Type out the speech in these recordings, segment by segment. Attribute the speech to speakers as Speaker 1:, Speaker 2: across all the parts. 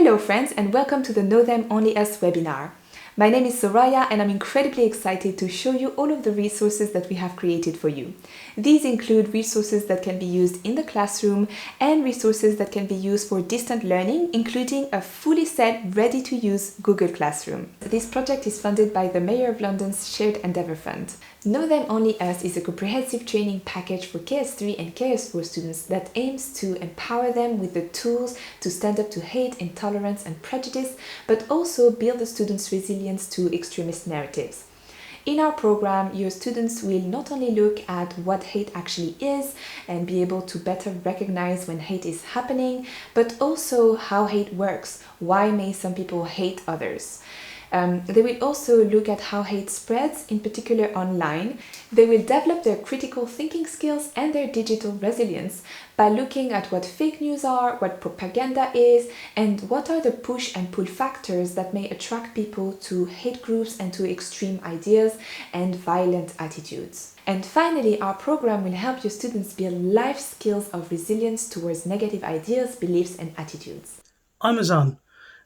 Speaker 1: Hello friends, and welcome to the Know Them Only Us webinar. My name is Soraya and I'm incredibly excited to show you all of the resources that we have created for you. These include resources that can be used in the classroom and resources that can be used for distant learning, including a fully set, ready-to-use Google Classroom. This project is funded by the Mayor of London's Shared Endeavour Fund. Know Them Only Us is a comprehensive training package for KS3 and KS4 students that aims to empower them with the tools to stand up to hate, intolerance and prejudice, but also build the students' resilience to extremist narratives. In our program, your students will not only look at what hate actually is and be able to better recognize when hate is happening, but also how hate works. Why may some people hate others? They will also look at how hate spreads, in particular online. They will develop their critical thinking skills and their digital resilience by looking at what fake news are, what propaganda is, and what are the push and pull factors that may attract people to hate groups and to extreme ideas and violent attitudes. And finally, our program will help your students build life skills of resilience towards negative ideas, beliefs, and attitudes.
Speaker 2: I'm Azan,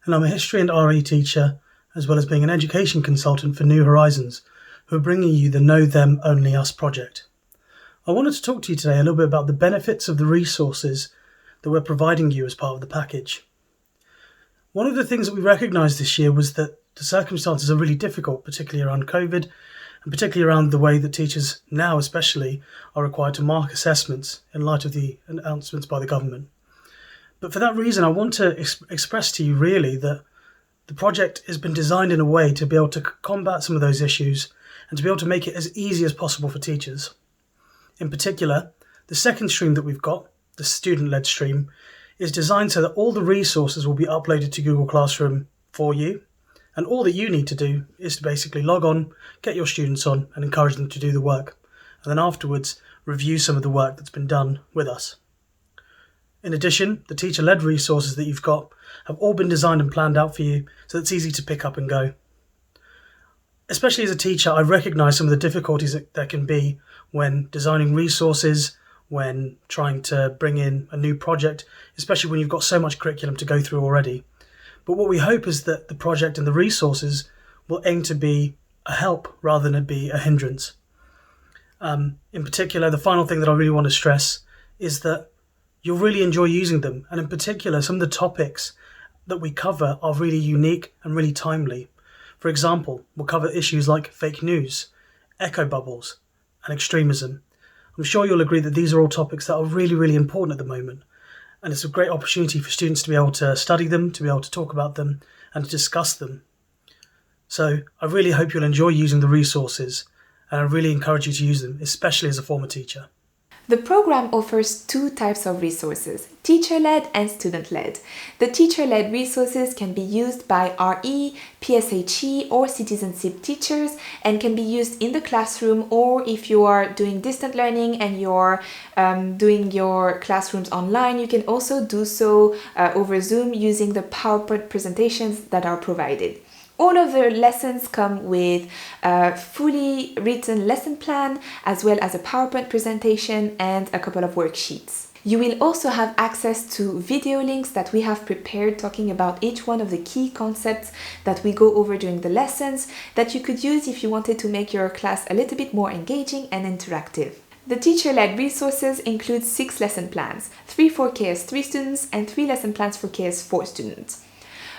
Speaker 2: and I'm a history and RE teacher, as well as being an education consultant for New Horizons, who are bringing you the Know Them Only Us project. I wanted to talk to you today a little bit about the benefits of the resources that we're providing you as part of the package. One of the things that we recognised this year was that the circumstances are really difficult, particularly around COVID, and particularly around the way that teachers now especially are required to mark assessments in light of the announcements by the government. But for that reason, I want to express to you really that the project has been designed in a way to be able to combat some of those issues and to be able to make it as easy as possible for teachers. In particular, the second stream that we've got, the student-led stream, is designed so that all the resources will be uploaded to Google Classroom for you, and all that you need to do is to basically log on, get your students on, and encourage them to do the work, and then afterwards review some of the work that's been done with us. In addition, the teacher-led resources that you've got have all been designed and planned out for you, so it's easy to pick up and go. Especially as a teacher, I recognise some of the difficulties that there can be when designing resources, when trying to bring in a new project, especially when you've got so much curriculum to go through already. But what we hope is that the project and the resources will aim to be a help rather than be a hindrance. In particular, the final thing that I really want to stress is that you'll really enjoy using them, and in particular, some of the topics that we cover are really unique and really timely. For example, we'll cover issues like fake news, echo bubbles, and extremism. I'm sure you'll agree that these are all topics that are really, really important at the moment, and it's a great opportunity for students to be able to study them, to be able to talk about them, and to discuss them. So I really hope you'll enjoy using the resources, and I really encourage you to use them, especially as a former teacher.
Speaker 1: The program offers two types of resources, teacher-led and student-led. The teacher-led resources can be used by RE, PSHE or citizenship teachers and can be used in the classroom, or if you are doing distant learning and you're doing your classrooms online, you can also do so over Zoom using the PowerPoint presentations that are provided. All of the lessons come with a fully written lesson plan, as well as a PowerPoint presentation and a couple of worksheets. You will also have access to video links that we have prepared talking about each one of the key concepts that we go over during the lessons that you could use if you wanted to make your class a little bit more engaging and interactive. The teacher-led resources include 6 lesson plans, 3 for KS3 students and 3 lesson plans for KS4 students.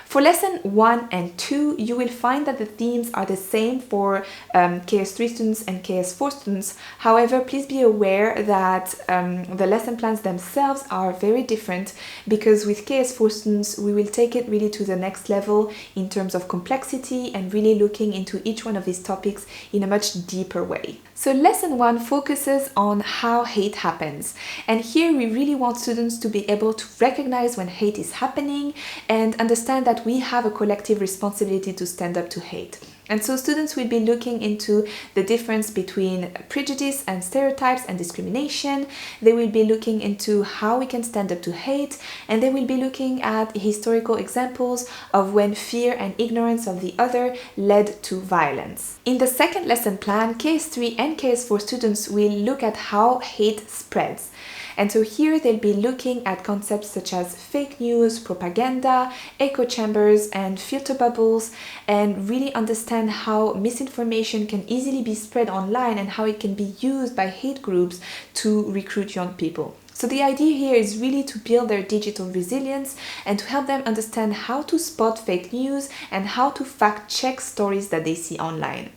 Speaker 1: For lesson 1 and 2, you will find that the themes are the same for KS3 students and KS4 students. However, please be aware that the lesson plans themselves are very different, because with KS4 students, we will take it really to the next level in terms of complexity and really looking into each one of these topics in a much deeper way. So lesson 1 focuses on how hate happens, and here we really want students to be able to recognize when hate is happening and understand that we have a collective responsibility to stand up to hate. And so students will be looking into the difference between prejudice and stereotypes and discrimination. They will be looking into how we can stand up to hate, and they will be looking at historical examples of when fear and ignorance of the other led to violence. In the second lesson plan, KS3 and KS4 students will look at how hate spreads. And so here they'll be looking at concepts such as fake news, propaganda, echo chambers, and filter bubbles, and really understand how misinformation can easily be spread online and how it can be used by hate groups to recruit young people. So the idea here is really to build their digital resilience and to help them understand how to spot fake news and how to fact check stories that they see online.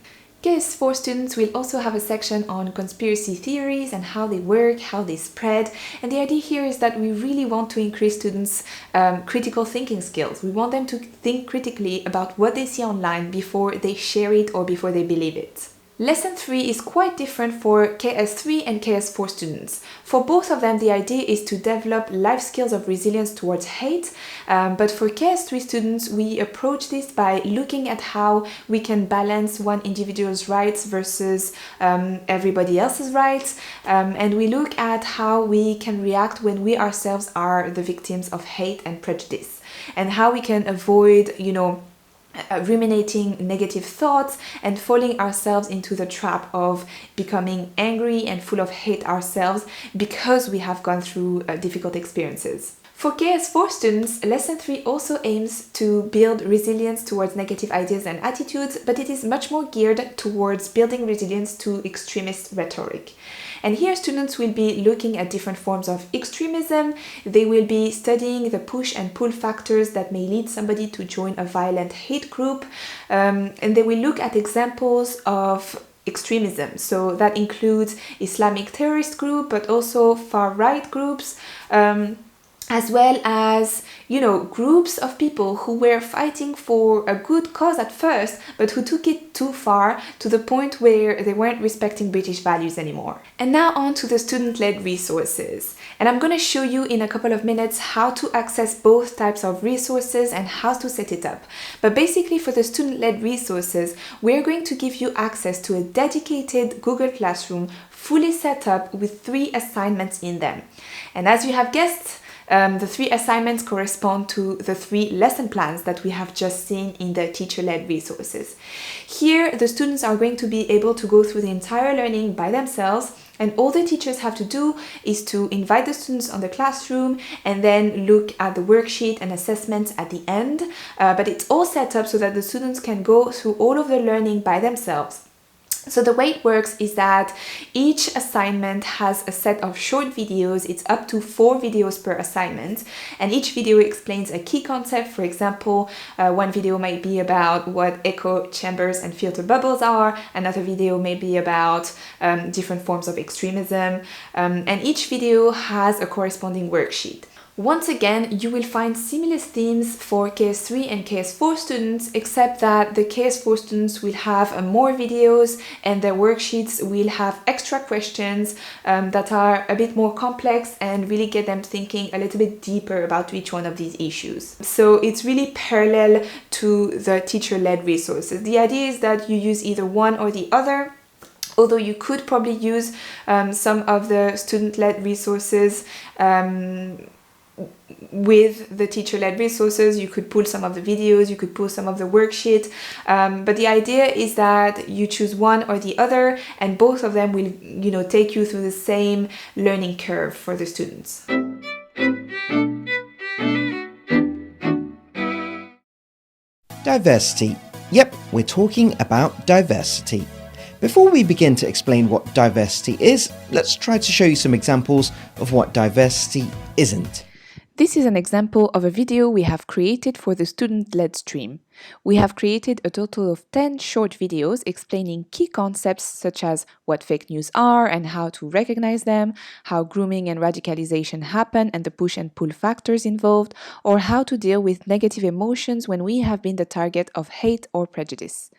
Speaker 1: KS4 students will also have a section on conspiracy theories and how they work, how they spread. And the idea here is that we really want to increase students' critical thinking skills. We want them to think critically about what they see online before they share it or before they believe it. Lesson 3 is quite different for KS3 and KS4 students. For both of them, the idea is to develop life skills of resilience towards hate, but for KS3 students, we approach this by looking at how we can balance one individual's rights versus everybody else's rights, and we look at how we can react when we ourselves are the victims of hate and prejudice, and how we can avoid, ruminating negative thoughts and falling ourselves into the trap of becoming angry and full of hate ourselves because we have gone through difficult experiences. For KS4 students, Lesson 3 also aims to build resilience towards negative ideas and attitudes, but it is much more geared towards building resilience to extremist rhetoric. And here students will be looking at different forms of extremism. They will be studying the push and pull factors that may lead somebody to join a violent hate group. And they will look at examples of extremism. So that includes Islamic terrorist group, but also far-right groups, as well as, groups of people who were fighting for a good cause at first, but who took it too far to the point where they weren't respecting British values anymore. And now on to the student-led resources. And I'm going to show you in a couple of minutes how to access both types of resources and how to set it up. But basically for the student-led resources, we're going to give you access to a dedicated Google Classroom fully set up with 3 assignments in them. And as you have guessed, the 3 assignments correspond to the 3 lesson plans that we have just seen in the teacher-led resources. Here, the students are going to be able to go through the entire learning by themselves, and all the teachers have to do is to invite the students on the classroom and then look at the worksheet and assessments at the end. But it's all set up so that the students can go through all of the learning by themselves. So the way it works is that each assignment has a set of short videos. It's up to 4 videos per assignment, and each video explains a key concept. For example, one video might be about what echo chambers and filter bubbles are, another video may be about different forms of extremism, and each video has a corresponding worksheet. Once again, you will find similar themes for KS3 and KS4 students, except that the KS4 students will have more videos and their worksheets will have extra questions that are a bit more complex and really get them thinking a little bit deeper about each one of these issues. So it's really parallel to the teacher-led resources. The idea is that you use either one or the other, although you could probably use some of the student-led resources with the teacher-led resources. You could pull some of the videos, you could pull some of the worksheet, but the idea is that you choose one or the other, and both of them will, take you through the same learning curve for the students.
Speaker 3: Diversity. Yep, we're talking about diversity. Before we begin to explain what diversity is, let's try to show you some examples of what diversity isn't.
Speaker 1: This is an example of a video we have created for the student-led stream. We have created a total of 10 short videos explaining key concepts such as what fake news are and how to recognize them, how grooming and radicalization happen and the push and pull factors involved, or how to deal with negative emotions when we have been the target of hate or prejudice.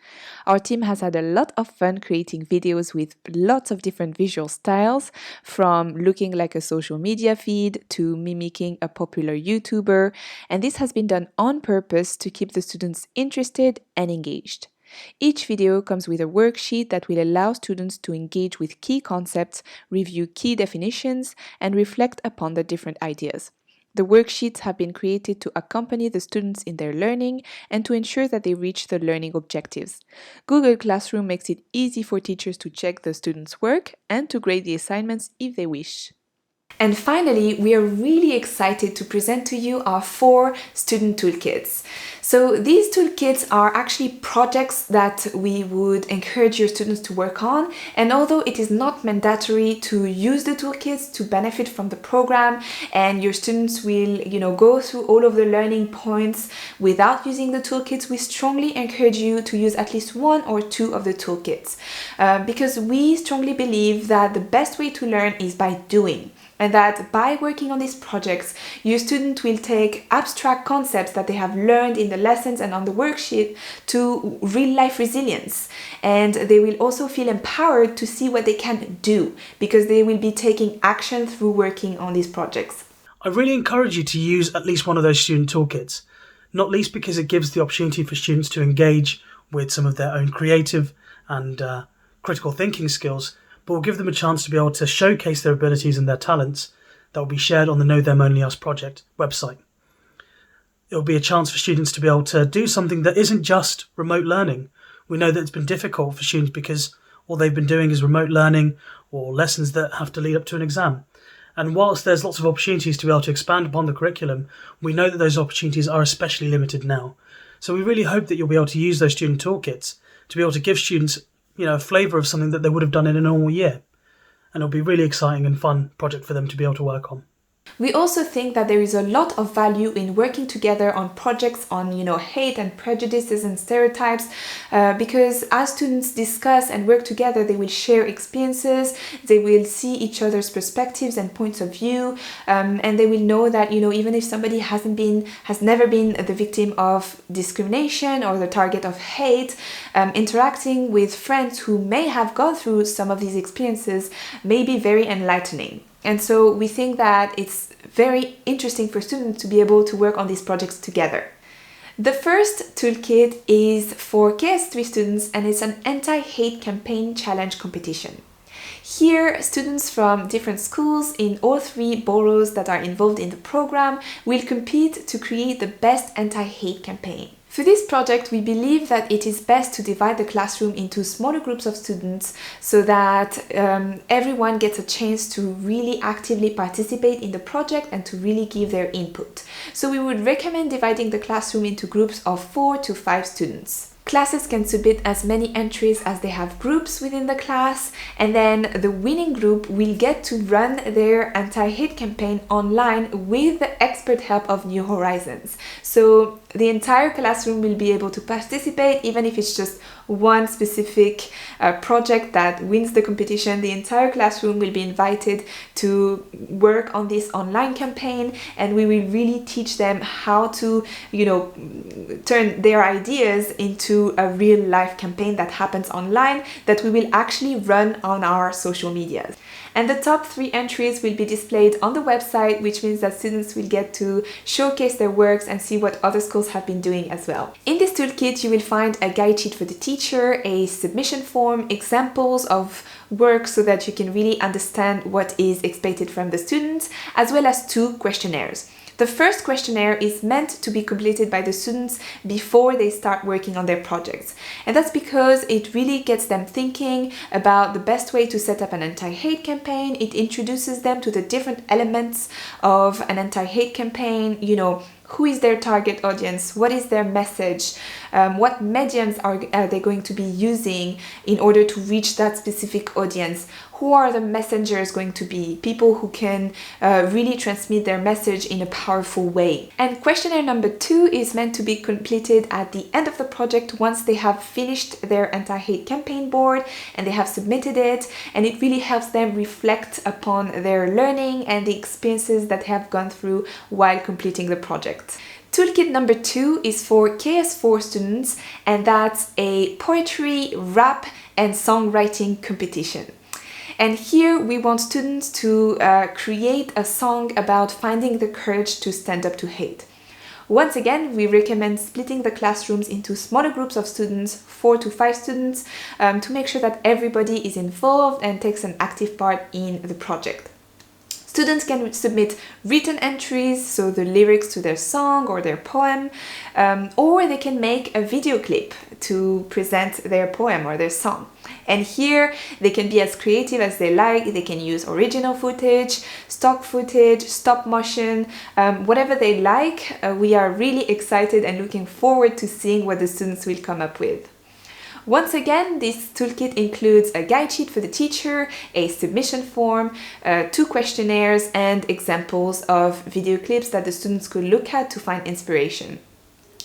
Speaker 1: Our team has had a lot of fun creating videos with lots of different visual styles, from looking like a social media feed to mimicking a popular YouTuber, and this has been done on purpose to keep the students interested and engaged. Each video comes with a worksheet that will allow students to engage with key concepts, review key definitions, and reflect upon the different ideas. The worksheets have been created to accompany the students in their learning and to ensure that they reach the learning objectives. Google Classroom makes it easy for teachers to check the students' work and to grade the assignments if they wish. And finally, we are really excited to present to you our 4 student toolkits. So these toolkits are actually projects that we would encourage your students to work on. And although it is not mandatory to use the toolkits to benefit from the program, and your students will, go through all of the learning points without using the toolkits, we strongly encourage you to use at least 1 or 2 of the toolkits. Because we strongly believe that the best way to learn is by doing. And that by working on these projects, your student will take abstract concepts that they have learned in the lessons and on the worksheet to real life resilience. And they will also feel empowered to see what they can do because they will be taking action through working on these projects.
Speaker 2: I really encourage you to use at least one of those student toolkits, not least because it gives the opportunity for students to engage with some of their own creative and critical thinking skills, but will give them a chance to be able to showcase their abilities and their talents that will be shared on the Know Them Only Us project website. It will be a chance for students to be able to do something that isn't just remote learning. We know that it's been difficult for students because all they've been doing is remote learning or lessons that have to lead up to an exam. And whilst there's lots of opportunities to be able to expand upon the curriculum, we know that those opportunities are especially limited now. So we really hope that you'll be able to use those student toolkits to be able to give students a flavour of something that they would have done in a normal year. And it'll be a really exciting and fun project for them to be able to work on.
Speaker 1: We also think that there is a lot of value in working together on projects on, hate and prejudices and stereotypes, because as students discuss and work together, they will share experiences, they will see each other's perspectives and points of view, and they will know that, even if somebody has never been the victim of discrimination or the target of hate, interacting with friends who may have gone through some of these experiences may be very enlightening. And so we think that it's very interesting for students to be able to work on these projects together. The first toolkit is for KS3 students and it's an anti-hate campaign challenge competition. Here, students from different schools in all 3 boroughs that are involved in the program will compete to create the best anti-hate campaign. For this project, we believe that it is best to divide the classroom into smaller groups of students so that everyone gets a chance to really actively participate in the project and to really give their input. So we would recommend dividing the classroom into groups of 4 to 5 students. Classes can submit as many entries as they have groups within the class, and then the winning group will get to run their anti-hate campaign online with the expert help of New Horizons. So the entire classroom will be able to participate, even if it's just one specific project that wins the competition. The entire classroom will be invited to work on this online campaign, and we will really teach them how to, turn their ideas into a real life campaign that happens online that we will actually run on our social medias. And the top 3 entries will be displayed on the website, which means that students will get to showcase their works and see what other schools have been doing as well. In this toolkit, you will find a guide sheet for the teacher, a submission form, examples of work so that you can really understand what is expected from the students, as well as 2 questionnaires. The first questionnaire is meant to be completed by the students before they start working on their projects. And that's because it really gets them thinking about the best way to set up an anti-hate campaign. It introduces them to the different elements of an anti-hate campaign, who is their target audience, what is their message, what mediums are they going to be using in order to reach that specific audience, who are the messengers going to be, people who can really transmit their message in a powerful way. And questionnaire number 2 is meant to be completed at the end of the project once they have finished their anti-hate campaign board and they have submitted it, and it really helps them reflect upon their learning and the experiences that they have gone through while completing the project. Toolkit number 2 is for KS4 students, and that's a poetry, rap and songwriting competition. And here we want students to create a song about finding the courage to stand up to hate. Once again, we recommend splitting the classrooms into smaller groups of students, 4 to 5 students, to make sure that everybody is involved and takes an active part in the project. Students can submit written entries, so the lyrics to their song or their poem, or they can make a video clip to present their poem or their song. And here they can be as creative as they like. They can use original footage, stock footage, stop motion, whatever they like. We are really excited and looking forward to seeing what the students will come up with. Once again, this toolkit includes a guide sheet for the teacher, a submission form, 2 questionnaires, and examples of video clips that the students could look at to find inspiration.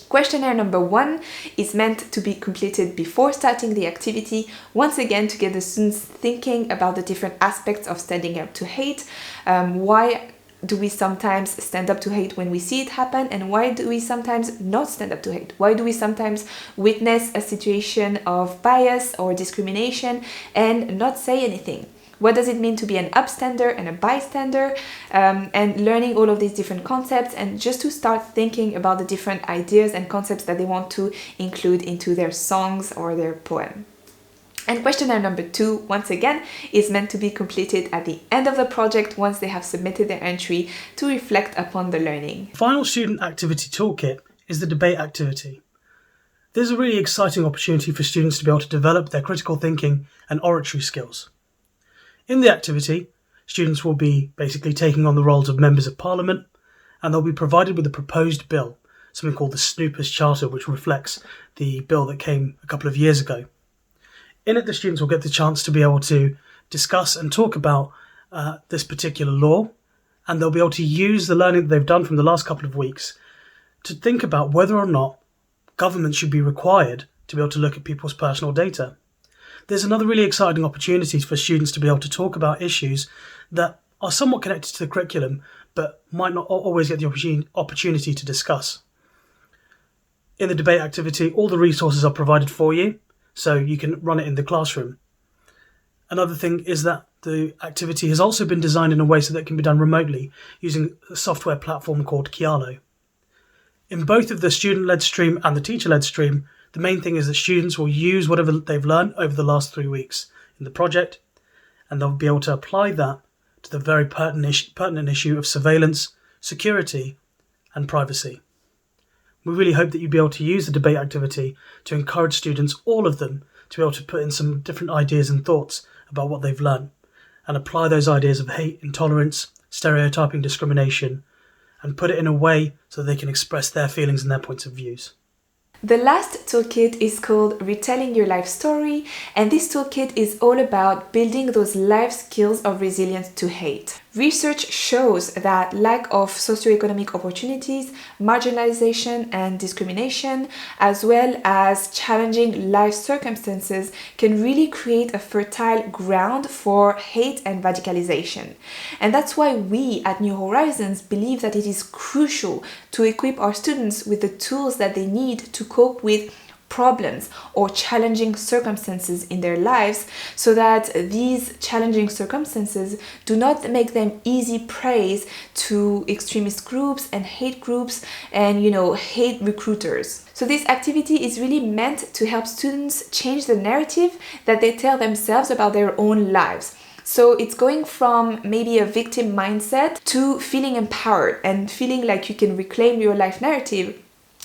Speaker 1: Questionnaire number 1 is meant to be completed before starting the activity, once again to get the students thinking about the different aspects of standing up to hate. Why do we sometimes stand up to hate when we see it happen, and why do we sometimes not stand up to hate? Why do we sometimes witness a situation of bias or discrimination and not say anything? What does it mean to be an upstander and a bystander? And learning all of these different concepts, and just to start thinking about the different ideas and concepts that they want to include into their songs or their poem. And questionnaire number 2, once again, is meant to be completed at the end of the project once they have submitted their entry to reflect upon the learning.
Speaker 2: The final student activity toolkit is the debate activity. This is a really exciting opportunity for students to be able to develop their critical thinking and oratory skills. In the activity, students will be basically taking on the roles of members of parliament, and they'll be provided with a proposed bill, something called the Snoopers Charter, which reflects the bill that came a couple of years ago. In it, the students will get the chance to be able to discuss and talk about this particular law, and they'll be able to use the learning that they've done from the last couple of weeks to think about whether or not government should be required to be able to look at people's personal data. There's another really exciting opportunity for students to be able to talk about issues that are somewhat connected to the curriculum, but might not always get the opportunity to discuss. In the debate activity, all the resources are provided for you, so you can run it in the classroom. Another thing is that the activity has also been designed in a way so that it can be done remotely using a software platform called Kialo. In both of the student-led stream and the teacher-led stream, the main thing is that students will use whatever they've learned over the last 3 weeks in the project, and they'll be able to apply that to the very pertinent issue of surveillance, security, and privacy. We really hope that you'll be able to use the debate activity to encourage students, all of them, to be able to put in some different ideas and thoughts about what they've learned and apply those ideas of hate, intolerance, stereotyping, discrimination, and put it in a way so they can express their feelings and their points of views.
Speaker 1: The last toolkit is called Retelling Your Life Story, and this toolkit is all about building those life skills of resilience to hate. Research shows that lack of socioeconomic opportunities, marginalization and discrimination, as well as challenging life circumstances can really create a fertile ground for hate and radicalization. And that's why we at New Horizons believe that it is crucial to equip our students with the tools that they need to cope with problems or challenging circumstances in their lives, so that these challenging circumstances do not make them easy prey to extremist groups and hate groups and, hate recruiters. So this activity is really meant to help students change the narrative that they tell themselves about their own lives. So it's going from maybe a victim mindset to feeling empowered and feeling like you can reclaim your life narrative.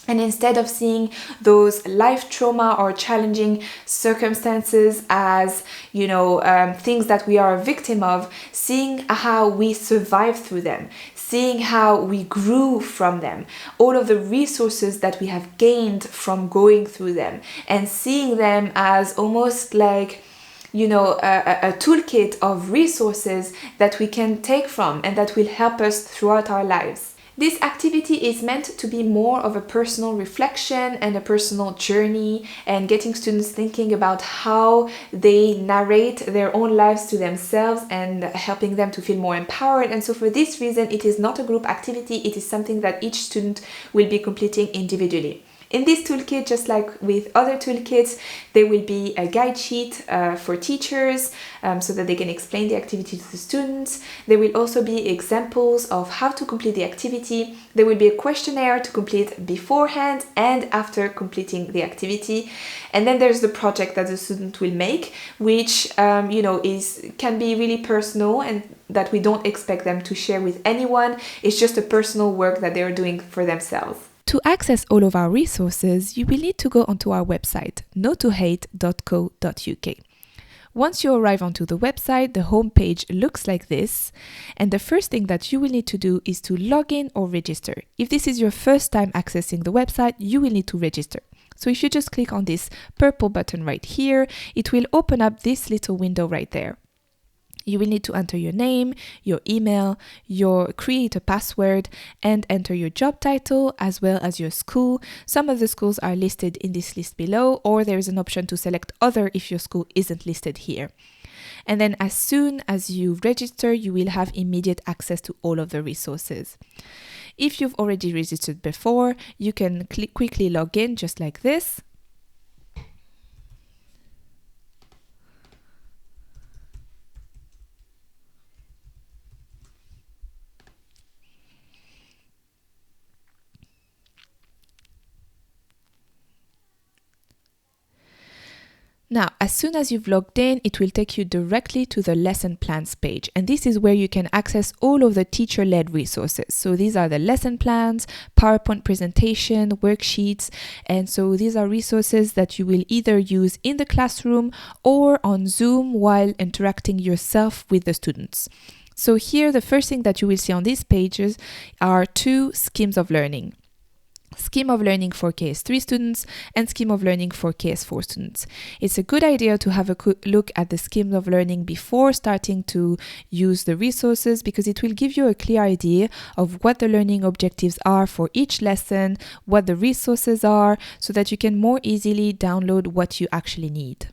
Speaker 1: And instead of seeing those life trauma or challenging circumstances as, things that we are a victim of, seeing how we survive through them, seeing how we grew from them, all of the resources that we have gained from going through them, and seeing them as almost like a toolkit of resources that we can take from and that will help us throughout our lives. This activity is meant to be more of a personal reflection and a personal journey, and getting students thinking about how they narrate their own lives to themselves and helping them to feel more empowered. And so for this reason, it is not a group activity, it is something that each student will be completing individually. In this toolkit, just like with other toolkits, there will be a guide sheet for teachers so that they can explain the activity to the students. There will also be examples of how to complete the activity. There will be a questionnaire to complete beforehand and after completing the activity. And then there's the project that the student will make, which can be really personal and that we don't expect them to share with anyone. It's just a personal work that they're doing for themselves. To access all of our resources, you will need to go onto our website, notohate.co.uk. Once you arrive onto the website, the home page looks like this, and the first thing that you will need to do is to log in or register. If this is your first time accessing the website, you will need to register. So if you just click on this purple button right here, it will open up this little window right there. You will need to enter your name, your email, create a password, and enter your job title as well as your school. Some of the schools are listed in this list below, or there is an option to select other if your school isn't listed here. And then as soon as you register, you will have immediate access to all of the resources. If you've already registered before, you can quickly log in just like this. Now, as soon as you've logged in, it will take you directly to the lesson plans page. And this is where you can access all of the teacher-led resources. So these are the lesson plans, PowerPoint presentation, worksheets. And so these are resources that you will either use in the classroom or on Zoom while interacting yourself with the students. So here, the first thing that you will see on these pages are two schemes of learning. Scheme of learning for KS3 students and scheme of learning for KS4 students. It's a good idea to have a look at the scheme of learning before starting to use the resources, because it will give you a clear idea of what the learning objectives are for each lesson, what the resources are, so that you can more easily download what you actually need.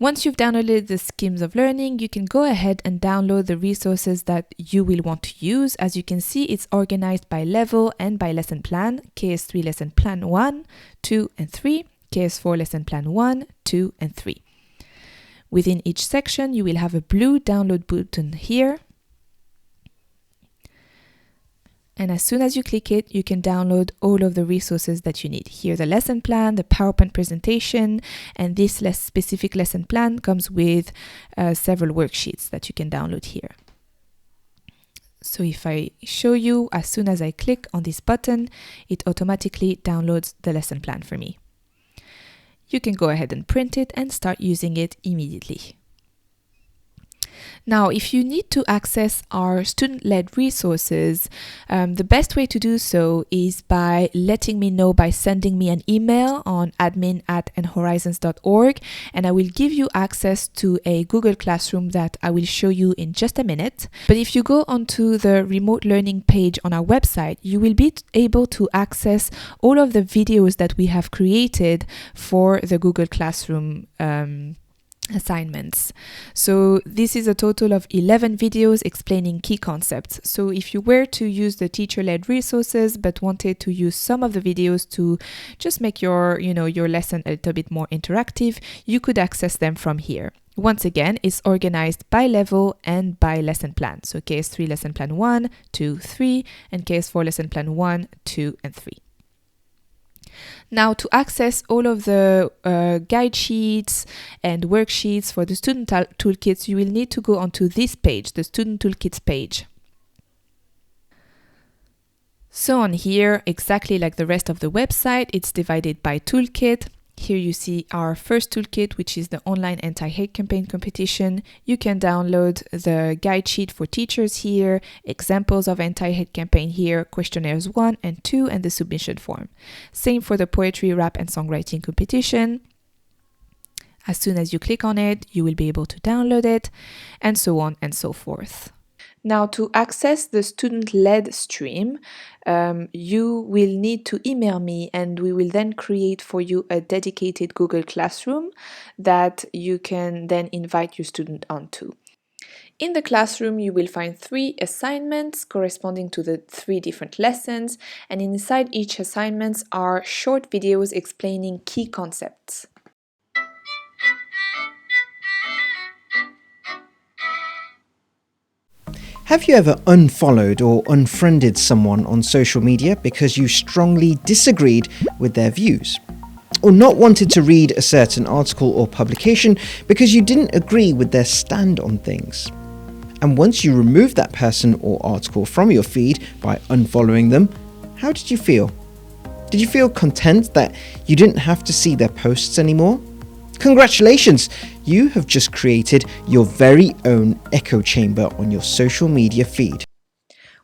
Speaker 1: Once you've downloaded the schemes of learning, you can go ahead and download the resources that you will want to use. As you can see, it's organized by level and by lesson plan. KS3 lesson plan 1, 2, and 3. KS4 lesson plan 1, 2, and 3. Within each section, you will have a blue download button here. And as soon as you click it, you can download all of the resources that you need. Here, the lesson plan, the PowerPoint presentation, and this specific lesson plan comes with several worksheets that you can download here. So if I show you, as soon as I click on this button, it automatically downloads the lesson plan for me. You can go ahead and print it and start using it immediately. Now, if you need to access our student-led resources, the best way to do so is by letting me know by sending me an email on admin@nhorizons.org, and I will give you access to a Google Classroom that I will show you in just a minute. But if you go onto the remote learning page on our website, you will be able to access all of the videos that we have created for the Google Classroom assignments. So this is a total of 11 videos explaining key concepts. So if you were to use the teacher-led resources but wanted to use some of the videos to just make your lesson a little bit more interactive, you could access them from here. Once again, it's organized by level and by lesson plan. So KS3 lesson plan 1, 2, 3, and KS4 lesson plan 1, 2, and 3. Now, to access all of the guide sheets and worksheets for the student toolkits, you will need to go onto this page, the student toolkits page. So on here, exactly like the rest of the website, it's divided by toolkit. Here you see our first toolkit, which is the online anti-hate campaign competition. You can download the guide sheet for teachers here, examples of anti-hate campaign here, questionnaires 1 and 2, and the submission form. Same for the poetry, rap, and songwriting competition. As soon as you click on it, you will be able to download it, and so on and so forth. Now, to access the student-led stream, you will need to email me, and we will then create for you a dedicated Google Classroom that you can then invite your student onto. In the classroom, you will find 3 assignments corresponding to the 3 different lessons, and inside each assignment are short videos explaining key concepts.
Speaker 3: Have you ever unfollowed or unfriended someone on social media because you strongly disagreed with their views? Or not wanted to read a certain article or publication because you didn't agree with their stand on things? And once you removed that person or article from your feed by unfollowing them, how did you feel? Did you feel content that you didn't have to see their posts anymore? Congratulations! You have just created your very own echo chamber on your social media feed.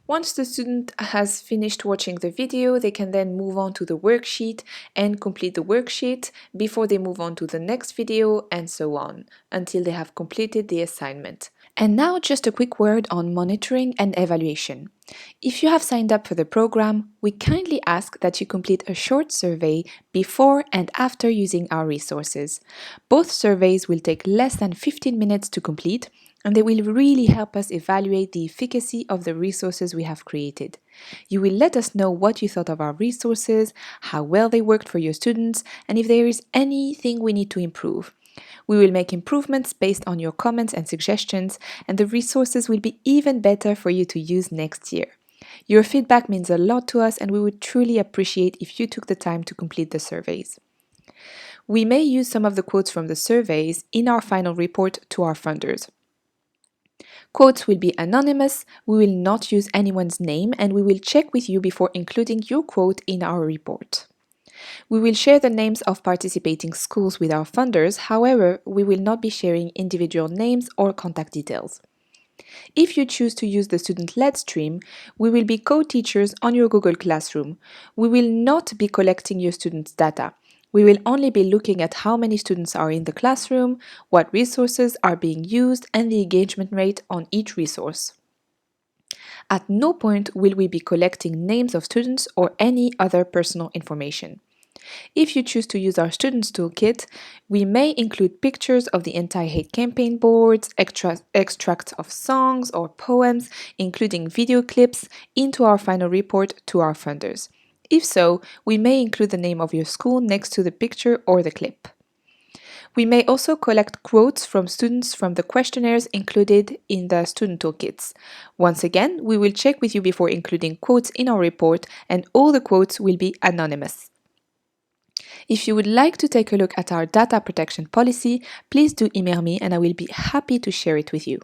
Speaker 1: Once the student has finished watching the video, they can then move on to the worksheet and complete the worksheet before they move on to the next video, and so on, until they have completed the assignment. And now just a quick word on monitoring and evaluation. If you have signed up for the program, we kindly ask that you complete a short survey before and after using our resources. Both surveys will take less than 15 minutes to complete, and they will really help us evaluate the efficacy of the resources we have created. You will let us know what you thought of our resources, how well they worked for your students, and if there is anything we need to improve. We will make improvements based on your comments and suggestions, and the resources will be even better for you to use next year. Your feedback means a lot to us, and we would truly appreciate if you took the time to complete the surveys. We may use some of the quotes from the surveys in our final report to our funders. Quotes will be anonymous, we will not use anyone's name, and we will check with you before including your quote in our report. We will share the names of participating schools with our funders, however, we will not be sharing individual names or contact details. If you choose to use the student-led stream, we will be co-teachers on your Google Classroom. We will not be collecting your students' data. We will only be looking at how many students are in the classroom, what resources are being used, and the engagement rate on each resource. At no point will we be collecting names of students or any other personal information. If you choose to use our Students Toolkit, we may include pictures of the anti-hate campaign boards, extracts of songs or poems, including video clips, into our final report to our funders. If so, we may include the name of your school next to the picture or the clip. We may also collect quotes from students from the questionnaires included in the student toolkits. Once again, we will check with you before including quotes in our report, and all the quotes will be anonymous. If you would like to take a look at our data protection policy, please do email me and I will be happy to share it with you.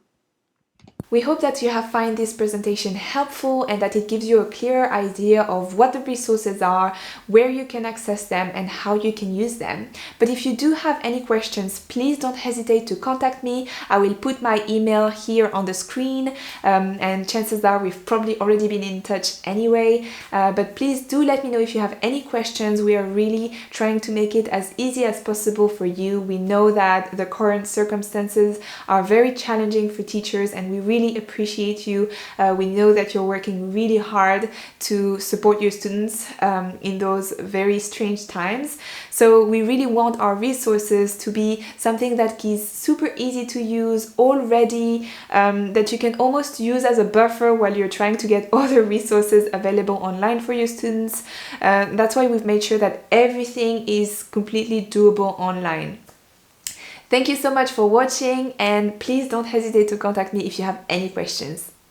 Speaker 1: We hope that you have found this presentation helpful and that it gives you a clear idea of what the resources are, where you can access them, and how you can use them. But if you do have any questions, please don't hesitate to contact me. I will put my email here on the screen, and chances are we've probably already been in touch anyway. But please do let me know if you have any questions. We are really trying to make it as easy as possible for you. We know that the current circumstances are very challenging for teachers, and we really appreciate you. We know that you're working really hard to support your students in those very strange times. So we really want our resources to be something that is super easy to use, already, that you can almost use as a buffer while you're trying to get other resources available online for your students. That's why we've made sure that everything is completely doable online. Thank you so much for watching, and please don't hesitate to contact me if you have any questions.